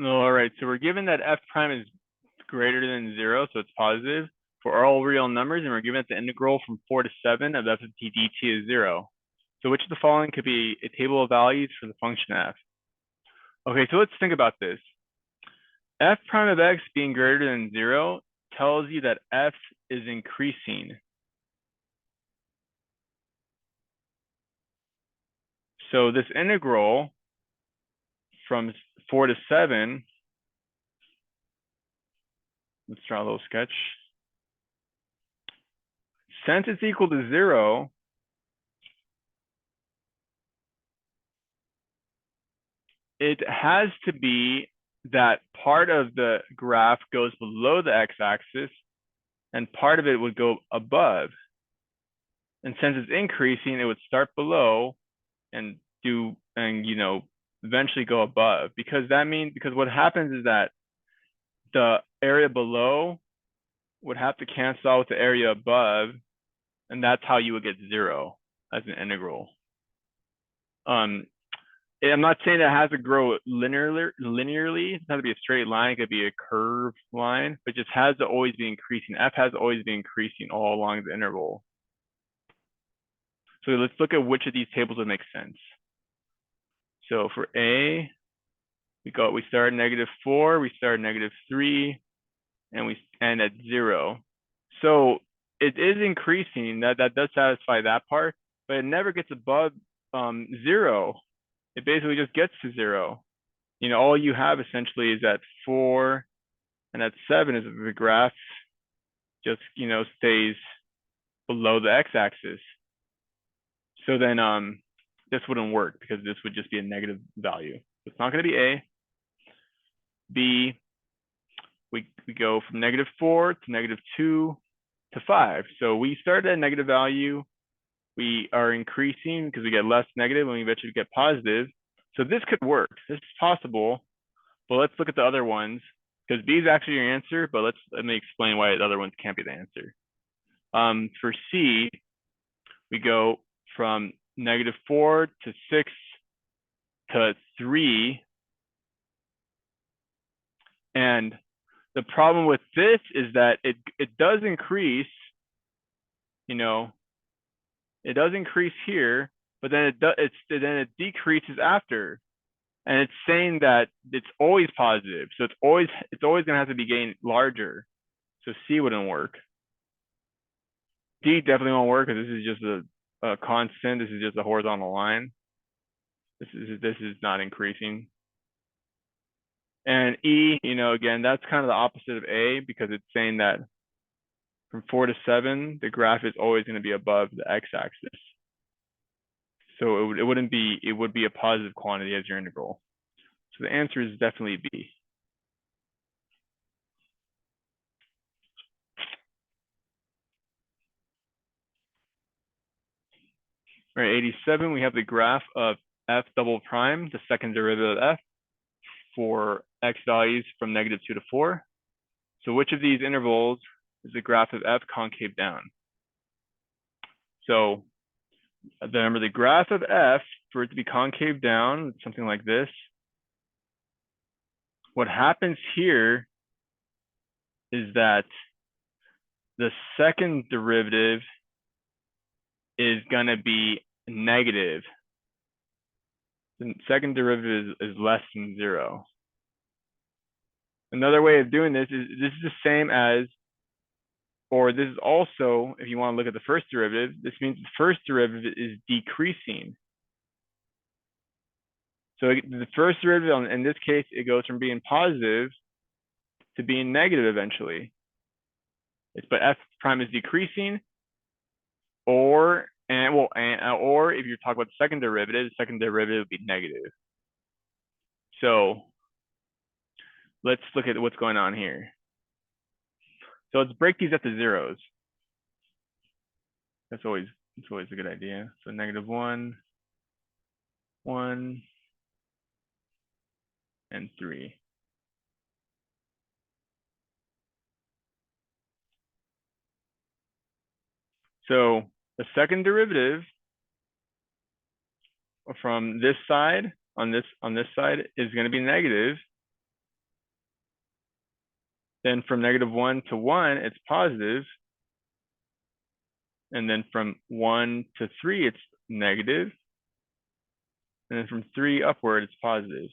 All right, so we're given that f prime is greater than 0, so it's positive for all real numbers, and we're given that the integral from 4 to 7 of f of t dt is 0. So which of the following could be a table of values for the function f? Okay, so let's think about this. F prime of x being greater than 0 tells you that f is increasing. So this integral from 4 to 7, let's draw a little sketch. Since it's equal to 0, it has to be that part of the graph goes below the x-axis and part of it would go above. And since it's increasing, it would start below and eventually go above, because what happens is that the area below would have to cancel out with the area above, and that's how you would get 0 as an integral. I'm not saying that it has to grow linearly. It doesn't have to be a straight line. It could be a curved line, but just has to always be increasing. F has to always be increasing all along the interval. So let's look at which of these tables would make sense. So for A, we start at -4, we start at -3, and we end at 0. So it is increasing. That does satisfy that part, but it never gets above 0. It basically just gets to 0. All you have essentially is that 4 and that 7 is the graph just stays below the x-axis. So then this wouldn't work because this would just be a negative value. It's not going to be A. B, we go from -4 to -2 to 5. So we start at a negative value. We are increasing because we get less negative and we eventually get positive. So this could work. This is possible. But let's look at the other ones, because B is actually your answer, but let me explain why the other ones can't be the answer. For C, we go from -4 to 6 to 3. And the problem with this is that it does increase, it does increase here, but then it decreases after. And it's saying that it's always positive. So it's always gonna have to be getting larger. So C wouldn't work. D definitely won't work because this is just a constant. This is just a horizontal line. This is not increasing. And E, again, that's kind of the opposite of A, because it's saying that from 4 to 7, the graph is always going to be above the x-axis. So it would be a positive quantity as your integral. So the answer is definitely B. All right, 87, we have the graph of f double prime, the second derivative of f, for x values from -2 to 4. So which of these intervals is the graph of f concave down? So remember, the graph of f, for it to be concave down, it's something like this. What happens here is that the second derivative is going to be negative. The second derivative is less than 0. Another way of doing this is the same as, or this is also, if you want to look at the first derivative, this means the first derivative is decreasing. So the first derivative, in this case, it goes from being positive to being negative eventually. But f prime is decreasing, or if you're talking about the second derivative would be negative. So let's look at what's going on here. So let's break these up to zeros. It's always a good idea. So -1, 1, and 3. So the second derivative from this side on this side is going to be negative, Then from -1 to 1, it's positive. And then from 1 to 3, it's negative. And then from 3 upward, it's positive.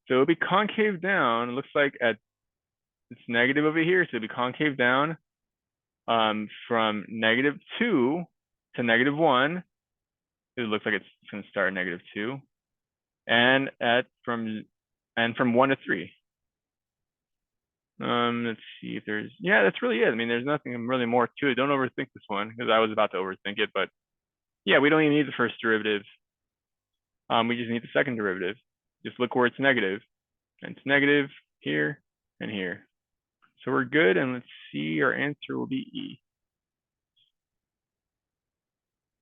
So it'll be concave down. It looks like it's negative over here, so it'll be concave down from -2 to -1. It looks like it's going to start at -2, and from 1 to 3. Let's see if there's, yeah, that's really it. I mean, there's nothing really more to it. Don't overthink this one, because I was about to overthink it, but yeah, we don't even need the first derivative. We just need the second derivative. Just look where it's negative, and it's negative here and here. So we're good, and let's see, our answer will be E.